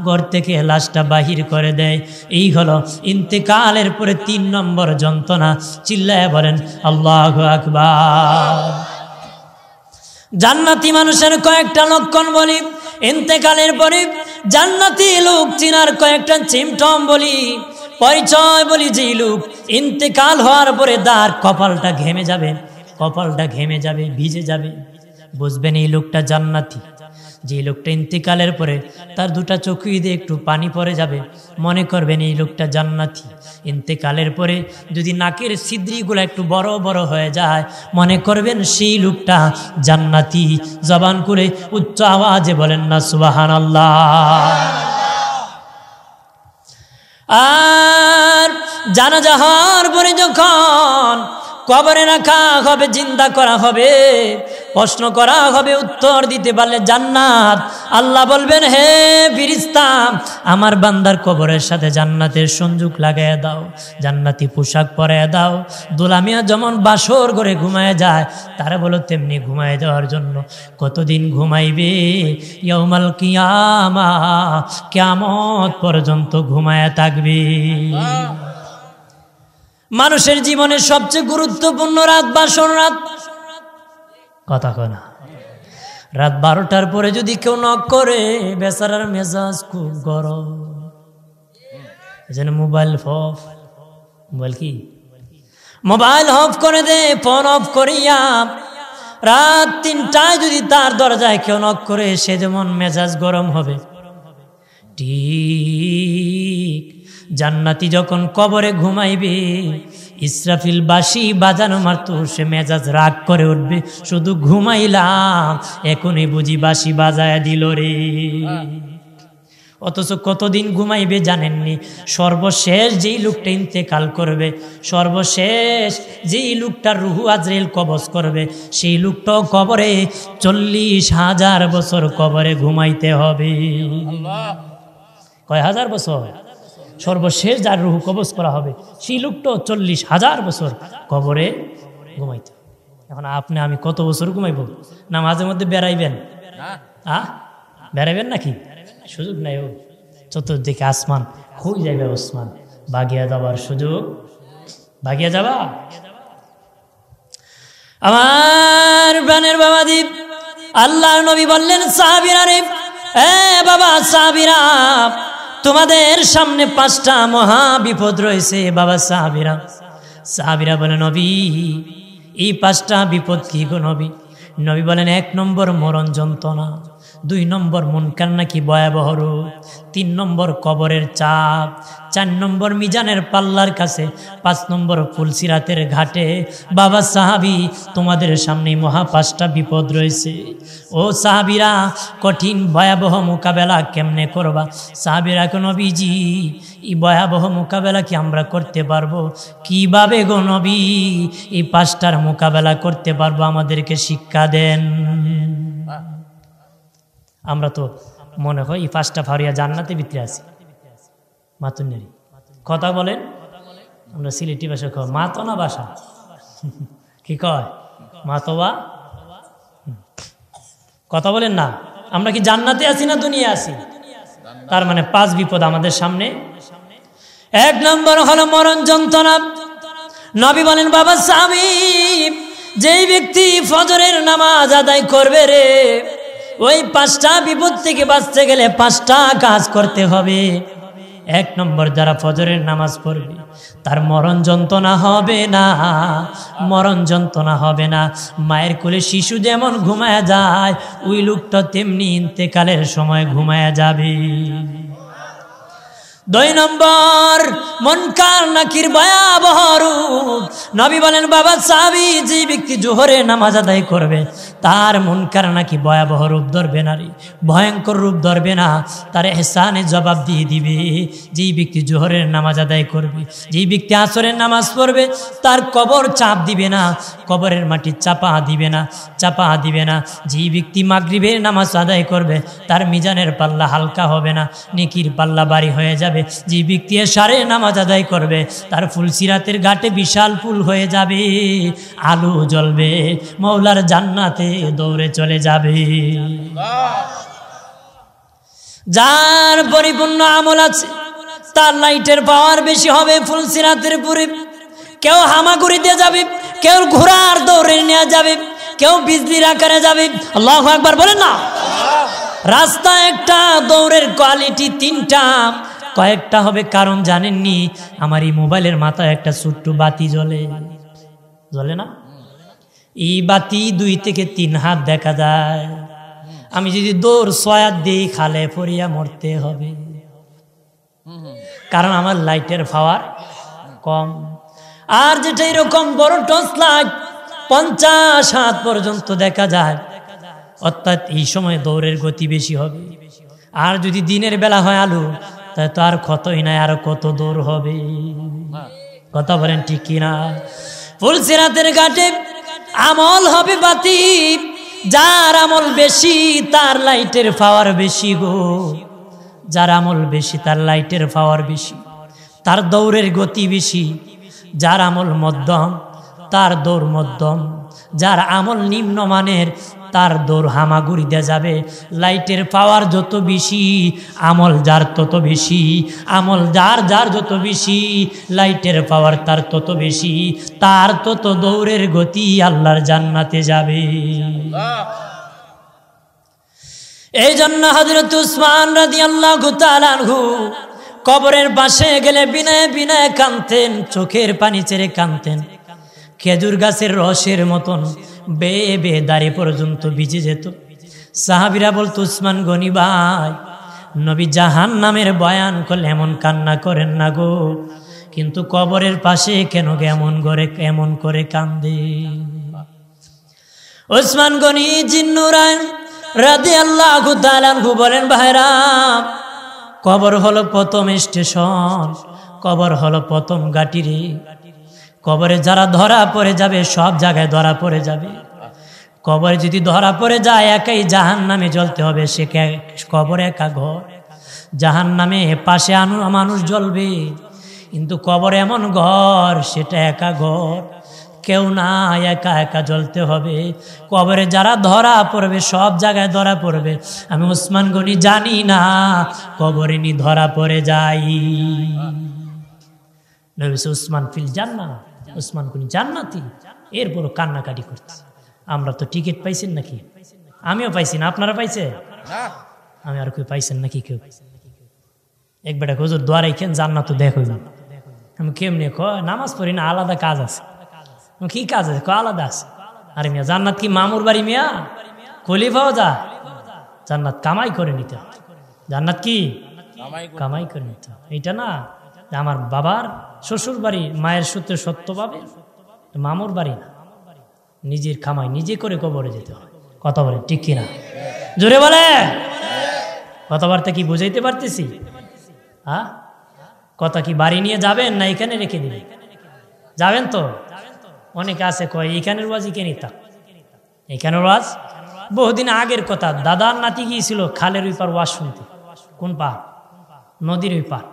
ঘর থেকে লাশটা বাহির করে দেয়। এই হলো ইন্তেকালের পরে 3 নম্বর যন্ত্রণা। চিল্লায় বলেন আল্লাহু আকবার। জান্নাতি মানুষের কয়েকটা লক্ষণ বলি, ইন্তেকালের পরে জান্নাতি লোক চিনার কয়েকটা সিম্পটম বলি, পরিচয় বলি। যে লোক ইন্তেকাল হওয়ার পরে তার কপালটা ঘেমে যাবে, কপালটা ঘেমে যাবে, ভিজে যাবে, বুঝবেন এই লোকটা জান্নাতি। যে লোকটা ইন্তেকালের পরে তার 2টা চোখ দিয়ে একটু পানি পড়ে যাবে, মনে করবেন এই লোকটা জান্নাতি। ইন্তেকালের পরে যদি নাকের ছিদ্রিগুলো একটু বড় বড় হয়ে যায়, মনে করবেন সেই লোকটা জান্নাতি। জবান করে উচ্চ আওয়াজে বলেন না সুবহানাল্লাহ। আর জানাজা হওয়ার পরে যখন কবরে রাখা হবে, জিন্দা করা হবে, প্রশ্ন করা হবে, উত্তর দিতে পারলে জান্নাত। আল্লাহ বলবেন, হে ফেরেশতা আমার বান্দার কবরের সাথে জান্নাতের সংযোগ লাগাইয়া দাও, জান্নাতি পোশাক পরাইয়া দাও। দুলামিয়া যেমন বাসর ঘরে ঘুমায় যায়, তারা বলো তেমনি ঘুমায় দেওয়ার জন্য। কতদিন ঘুমাইবে? ইয়াউমাল কিয়ামা, কিয়ামত পর্যন্ত ঘুমায়া থাকবে। মানুষের জীবনের সবচেয়ে গুরুত্বপূর্ণ রাত বাসর রাত। কথা কয় না? রাত 12টার পরে যদি কেউ নক করে, বেচারার মেজাজ খুব গরম। এজন্য মোবাইল অফ, মোবাইল কি মোবাইল অফ করে দে, ফোন অফ করিয়া রাত 3টায় যদি তার দরজায় কেউ নক করে, সে যেমন মেজাজ গরম হবে, ঠিক জান্নাতি যখন কবরে ঘুমাইবে, ইসরাফিল বাঁশি বাজানো মারতো, সে মেজাজ রাগ করে উঠবে, শুধু ঘুমাইলাম এখনই বুঝি বাঁশি বাজায় দিল রে। অথচ কতদিন ঘুমাইবে জানেননি? সর্বশেষ যেই লোকটা ইন্তেকাল করবে, সর্বশেষ যেই লোকটার রুহু আজরাইল কবজ করবে, সেই লোকটাও কবরে 40,000 বছর কবরে ঘুমাইতে হবে। কয় হাজার বছর? সর্বশেষ যার রুহু কবজ করা হবে, সেই লোকটাও 40,000 বছর কবরে ঘুমাইতে। এখন আপনি আমি কত বছর ঘুমাইব? না মাঝে মধ্যে বেড়াইবেন? বেড়াইবেন নাকি? সুযোগ নাই। ও চতুর্দিকে আসমান খুই যাবে, ওসমান বাগিয়া যাবার সুযোগ, বাগিয়া যাবা। আমার প্রাণের বাবাজি, আল্লাহর নবী বললেন সাহাবীরা রে, বাবা সাহাবীরা, তোমাদের সামনে 5টা মহা বিপদ রয়েছে বাবা সাহাবীরা। সাহাবীরা বলে নবী, এই 5টা বিপদ কি গো নবী? নবী বলেন 1 নম্বর মরণ যন্ত্রণা, 2 নম্বর মুনকার নাকি ভয়াবহ রূপ, 3 নম্বর কবরের চাপ, 4 নম্বর মিজানের পাল্লার কাছে, 5 নম্বর ফুলসিরাতের ঘাটে। বাবা সাহাবী, তোমাদের সামনে মহা 5টা বিপদ রয়েছে। ও সাহাবীরা, কঠিন ভয়াবহ মোকাবেলা কেমনে করবা? সাহাবীরা কো নবীজি, এই ভয়াবহ মোকাবেলা কি আমরা করতে পারবো? কিভাবে গো নবী এই 5টার মোকাবেলা করতে পারবো? আমাদেরকে শিক্ষা দেন। আমরা তো মনে হয় এই 5টা ফারিয়া জান্নাতে ভিতরে আছি। মাতুন্নেরি কথা বলেন, আমরা সিলেটি ভাষা কয় মাতো না ভাষা, কি কয় মাতোবা, কথা বলেন না। আমরা কি জান্নাতে আছি না দুনিয়া আছি? তার মানে 5 বিপদ আমাদের সামনে। 1 নম্বর হলো মরণ যন্ত্রণা। নবী বলেন বাবা সাহাবী, যেই ব্যক্তি ফজরের নামাজ আদায় করবে রে, ওই 5টা বিপদ থেকে বাঁচতে গেলে 5টা কাজ করতে হবে। 1 নম্বর, যারা ফজরের নামাজ পড়বে তার মরণ যন্ত্রণা হবে না, মরণ যন্ত্রণা হবে না। মায়ের কোলে শিশু যেমন ঘুমায়া যায়, ওই লোকটা তেমনি ইন্তেকালের সময় ঘুমায়া যাবে। 2 নম্বর, মুনকার নাকির ভয়াবহ রূপ। নবী বলেন বাবা সাহাবী, যে ব্যক্তি জোহরে নামাজ আদায় করবে তার মুনকার নাকি ভয়াবহ রূপ ধরবে না রে, ভয়ঙ্কর রূপ ধরবে না, তার ইহসানে জবাব দিয়ে দিবে। যেই ব্যক্তি জোহরের নামাজ আদায় করবে, যেই ব্যক্তি আসরের নামাজ পড়বে, তার কবর চাপ দিবে না, কবরের মাটি চাপা দিবে না, চাপা দিবে না। যেই ব্যক্তি মাগরিবের নামাজ আদায় করবে, তার মিজানের পাল্লা হালকা হবে না, নেকির পাল্লা ভারী হয়ে যাবে। যে ব্যক্তি এশারের নামাজ আদায় করবে, তার ফুলসিরাতের ঘাটে বিশাল ফুল হয়ে যাবে, আলো জ্বলবে, মওলার জান্নাতে দৌড়ে চলে যাবে। যার পরিপূর্ণ আমল আছে, তার লাইটের পাওয়ার বেশি হবে ফুলসিরাতের উপরে। কেউ হামাগুড়িতে যাবে, কেউ ঘোড়ার দৌড়ে নিয়ে যাবে, কেউ বিজলির আকারে যাবে। আল্লাহু আকবার বলেন না। রাস্তা একটা, দৌড়ের কোয়ালিটি 3টা। কয়েকটা হবে কারণ জানেননি? আমার এই মোবাইলের মাথায় একটা ছোট্ট বাতি জ্বলে, জ্বলে না? এই বাতি 2 থেকে 3 হাত দেখা যায়। আমি যদি দৌড় 6 হাত দিই, খালে পড়িয়া মরতে হবে, কারণ আমার লাইটের পাওয়ার কম। আর যেটা এরকম বড় টর্চ লাইট 50 হাত পর্যন্ত দেখা যায়, অর্থাৎ এই সময় দৌড়ের গতি বেশি হবে। আর যদি দিনের বেলা হয় আলো, তাই তো আর কতই নাই, আর কত দূর হবে। কথা বলেন ঠিক কিনা? ফুলসিরাতের ঘাটে আমল হবে বাতি, যার আমল বেশি তার লাইটের পাওয়ার বেশি গো। যার আমল বেশি তার লাইটের পাওয়ার বেশি, তার দৌড়ের গতি বেশি। যার আমল মধ্যম তার দৌড় মধ্যম, যার আমল নিম্নমানের তার দৌড় হামাগুড়ি দেয়া যাবে। লাইটের পাওয়ার যত বেশি, আমল যার তত বেশি। আমল যার যত বেশি, লাইটের পাওয়ার তার তত বেশি, তার তত দৌড়ের গতি আল্লাহর জান্নাতে যাবে। এই জন্য হযরত উসমান রাদিয়াল্লাহু তাআলা আনহু কবরের পাশে গেলে বিনয়ে বিনয়ে কাঁদতেন, চোখের পানি ছেড়ে কাঁদতেন। খেজুর গাছের রসের মতন বেয়ে বেয়ে দাঁড়ে পর্যন্ত ভিজে যেত। সাহাবীরা বলতো, উসমান গনি ভাই, নবী জাহান্নামের বয়ান করলে এমন কান্না করেন না গো, কিন্তু কবরের পাশে কেন এমন করে কান্দে? উসমান গনি জিন্নুরাইন রাদিয়াল্লাহু তাআলা আনহু বলেন, ভাইরা, কবর হলো প্রথম স্টেশন, কবর হলো প্রথম গাটিরে। কবরে যারা ধরা পড়ে যাবে, সব জায়গায় ধরা পড়ে যাবে। কবরে যদি ধরা পড়ে যায়, একাই জাহান্নামে জ্বলতে হবে। সে কবর একা ঘর, জাহান্নামে পাশে মানুষ জ্বলবে, কিন্তু কবর এমন ঘর, সেটা একা ঘর, কেউ না, একা একা জ্বলতে হবে। কবরে যারা ধরা পড়বে, সব জায়গায় ধরা পড়বে। আমি উসমান গনি জানি না কবরে নি ধরা পড়ে যাই। নবী উসমান ফিল জান্নাহ, উসমান গনি জান্নাতি। এরপরও কান্নাকাটি করছে। আমরা তো টিকিট পাইছেন নাকি? আমিও পাইছি না, আপনারা পাইছে? আমি আর কেউ পাইছেন নাকি? কেউ এক বেটা হুজুর দোয়া রাখেন জান্নাত তো দেখো। আমি কেমনি কয় নামাজ পড়ি না, আলাদা কাজ আছে। কি কাজ আছে? আলাদা আছে। আরে মিয়া জান্নাত কি মামুর বাড়ি মিয়া? খলিফাও যা জান্নাত কামাই করে নিতে। জান্নাত কি কামাই করে নিতে। এইটা না আমার বাবার শ্বশুর বাড়ি, মায়ের সূত্রে সত্য পাবে, মামুর বাড়ি না। নিজের কামাই নিজে করে কবরে যেতে হয়। কথা বলে ঠিক কিনা? জোরে বলে। কথাবার্তা কি বুঝাইতে পারতেছি? হ্যাঁ, কথা কি বাড়ি নিয়ে যাবেন না এখানে রেখে দিবেন? যাবেন তো। অনেকে আছে কয় এখানের ওয়াজই কে নিতাম। এখানের ওয়াজ বহুদিন আগের কথা। দাদার নাতি গিয়েছিল খালের ওই পার ওয়াজ শুনতে। কোন পার? নদীর ওই পার।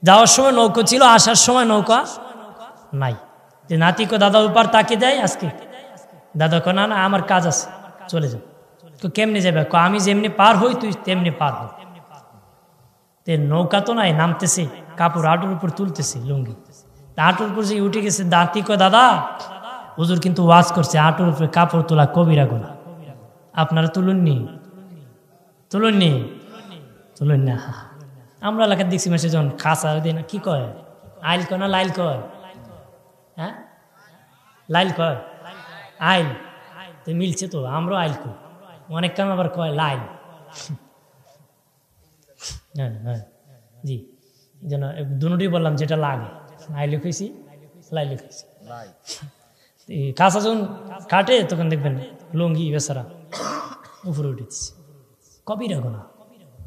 যাওয়ার সময় নৌকো ছিল, আসার সময় নৌকা নাই। যে নাতি কো দাদা ওই পার তাকে দেয় আজকে। দাদা কো না না আমার কাজ আছে, চলে যাও। কেমনে যাবে? আমি যেমনি পার হই তুই তেমনি পার হই। নৌকা তো নাই, নামতেছে, কাপড় হাঁটুর উপর তুলতেছে, লুঙ্গি হাঁটুর উপর যে উঠে গেছে। দাঁতি কয় দাদা হুজুর কিন্তু ওয়াজ করছে হাঁটুর উপরে কাপড় তোলা কবিরা গুনাহ। আপনারা তুলুননি? তুলুননি? তুলুন না। আমরা এলাকার দেখছি মাসে যখন খাসা দিই না, কি কয় আইল কয় না লাইল কয়? হ্যাঁ লাইল কয়, আইল তো মিলছে তো। আমরাও আইল কই, অনেক কাম আবার কয় লাইল। হ্যাঁ হ্যাঁ জি, যেন দুটোই বললাম যেটা লাগে। আইলে খুঁজছি লাইলে খুঁজছি। কাঁচা যখন কাটে তখন দেখবেন লুঙ্গি বেচারা উপরে উঠেছে। কবিরা গুনাহ,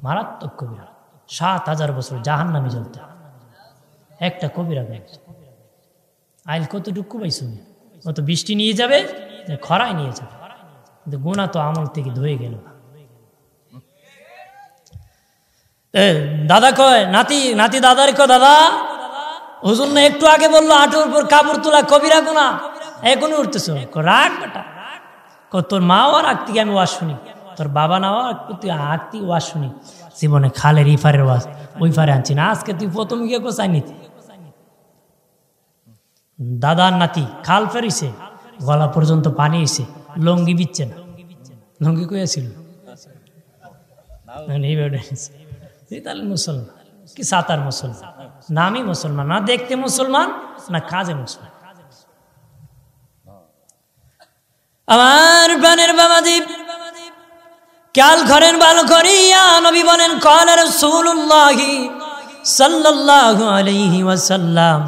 মারাত্মক কবিরা। ৭,০০০ বছর জাহান্নামে জ্বলতে একটা কবিরা গুনাহ। আইল কতটুকু পাইছো? অত বৃষ্টি নিয়ে যাবে, খরায় নিয়ে যাবে, কিন্তু গুনাহ তো আমল থেকে ধুয়ে গেল না। দাদা কয় নাতি, নাতি দাদার কয় দাদা হুজুর না একটু আগে বললো হাঁটুর উপর কাপড় তোলা কবিরা গুনাহ, এখনই উঠতেছ। রাগ বেটা, তোর মাও আর আগ থেকে আমি ওয়াজ শুনি, তোর বাবা নাও তুই আগ থেকে ওয়াজ শুনি। জীবনে খালের ইফারের ওয়াজ ওই ফারে আনছি না, আজকে তুই প্রথম গিয়ে কোথায় নিতি? দাদার নাতি খাল ফেরিছে, গলা পর্যন্ত পানি এসে, লঙ্গি বিচ্ছে না। লঙ্গি কই ছিল? তাহলে মুসলমান কি সাতার মুসলমান? নামই মুসলমান না, দেখতে মুসলমান না কাজে মুসলমান। আমার প্রাণের বাবাজি কাল ঘরের ভালো করিয়া নবী বলেন ক্বালা রাসূলুল্লাহি সাল্লাল্লাহু আলাইহি ওয়াসাল্লাম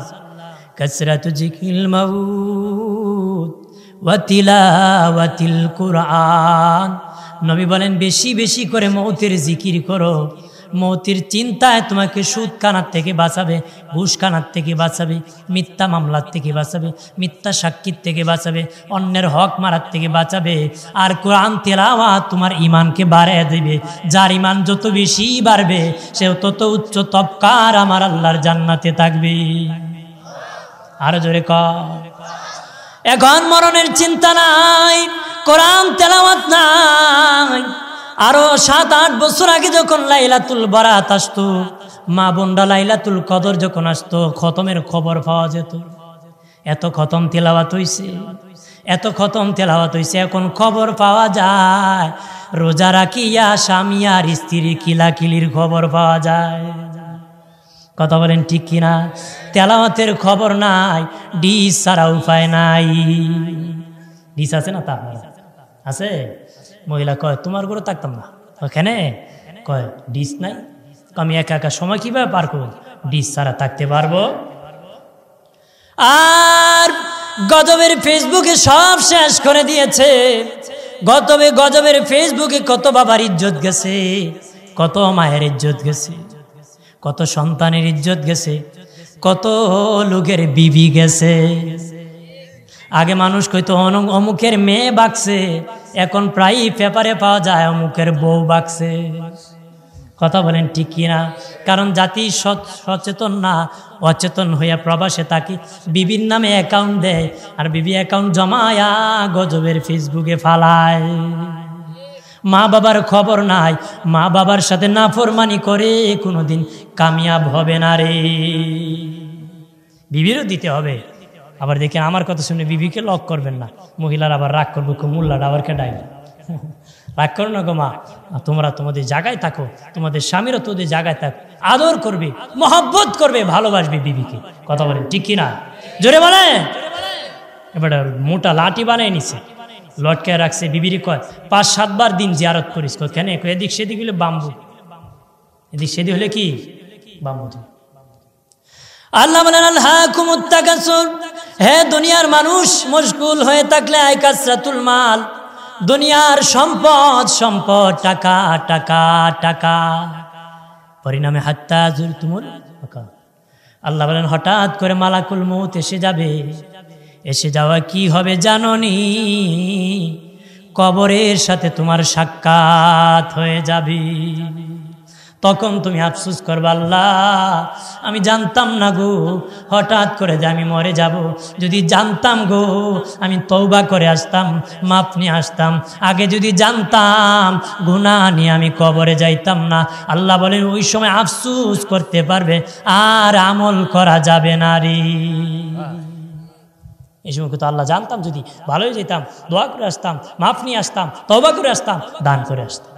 কাসরাতু যিকরিল মাউত ওয়া তিলাওয়াতিল কুরআন। নবী বলেন বেশি বেশি করে মৌতের জিকির করো। মৌতের চিন্তায় তোমাকে সুদ খানার থেকে বাঁচাবে, ঘুষ খানার থেকে বাঁচাবে, মিথ্যা মামলার থেকে বাঁচাবে, মিথ্যা সাক্ষীর থেকে বাঁচাবে, অন্যের হক মারার থেকে বাঁচাবে। আর কোরআন তেলাওয়াত তোমার ইমানকে বাড়িয়ে দেবে। যার ইমান যত বেশি বাড়বে সে তত উচ্চ তবকার আমার আল্লাহর জান্নাতে থাকবে। আরো জোরে কর। এখন মরণের চিন্তা নাই, কোরআন তেলাওয়াত নাই। আরো ৭-৮ বছর আগে যখন লাইলাতুল বারাত আসতো, মা বোনরা লাইলাতুল কদর যখন আসতো, খতমের খবর পাওয়া যেত। এত খতম তেলাওয়াত হইছে, এত খতম তেলাওয়াত হইছে, এখন খবর পাওয়া যায় রোজা রাখিয়া স্বামী আর স্ত্রীর কিলাকিলির খবর পাওয়া যায়। কথা বলেন ঠিক কিনা? তেলাওয়াতের খবর নাই, ডিস ছাড়া উপায় নাই। ডিস আছে না? তা আছে। মহিলা কয় তোমার ঘরে থাকতাম না, ওখানে কয় ডিস নাই। আমি একা একা সময় কিভাবে পার করবো? ডিস ছাড়া থাকতে পারবো? আর গজবের ফেসবুকে সব শেষ করে দিয়েছে। গজবের ফেসবুকে কত বাবার ইজ্জত গেছে, কত মায়ের ইজ্জত গেছে, কত সন্তানের ইজ্জত গেছে, কত লোকের বিবি গেছে। আগে মানুষ কইতো অমুকের মেয়ে বাকছে, এখন প্রায় পেপারে পাওয়া যায় অমুকের বউ বাকছে। কথা বলেন ঠিক কিনা? কারণ জাতি সচেতন না, অচেতন হইয়া প্রবাসে থাকি, বিবির নামে অ্যাকাউন্ট দেয়, আর বিবি অ্যাকাউন্ট জমায়া গজবের ফেসবুকে ফালায়। মা বাবার খবর নাই, মা বাবার সাথে নাফরমানি করে কোনোদিন কামিয়াব হবে না রে। বিবিরও দিতে হবে, আবার দেখে আমার কথা শুনে বিবিকে লক করবেন না, মহিলার আবার রাগ করবে, খুব মোল্লাটা আবার কেডাইবে। রাগ করো না গো মা, তোমরা তোমাদের জায়গায় থাকো, তোমাদের স্বামীরা তোদের জায়গায় থাক, আদর করবে, মহব্বত করবে, ভালোবাসবে বিবিকে। কথা বলেন ঠিক কিনা? জোরে বলে। এবার মোটা লাঠি বানায় নিছে, লটকায় রাখছে, বিবির কয় 5-7 বার দিন জিয়ারত করিস। কেন? এদিক সেদিক হলে বাম্বু, এদিক সেদিক হলে কি বাম্বু। আল্লাহ বলেন আলহাকুমুত তাকাসুর, হে দুনিয়ার মানুষ, মশগুল হয়ে থাকলে আয় কাসরাতুল মাল, দুনিয়ার সম্পদ সম্পদ, টাকা টাকা টাকা, পরিণামে হাত্তা যুরতুমুল মাকাবির। আল্লাহ বলেন হঠাৎ করে মালাকুল মউত এসে যাবে, এসে যাওয়া কি হবে জানোনি? কবরের সাথে তোমার সাক্ষাৎ হয়ে যাবে। তখন তুমি আফসোস করবে, আল্লাহ আমি জানতাম না গো হঠাৎ করে যে আমি মরে যাব, যদি জানতাম গো আমি তওবা করে আসতাম, মাপ নিয়ে আসতাম, আগে যদি জানতাম গুনাহ নিয়ে আমি কবরে যাইতাম না। আল্লাহ বলেন ওই সময় আফসোস করতে পারবে, আর আমল করা যাবে না রে। এই সময় তো আল্লাহ জানতাম যদি ভালোই যেতাম, দোয়া করে আসতাম, মাপ নিয়ে আসতাম, তওবা করে আসতাম, দান করে আসতাম।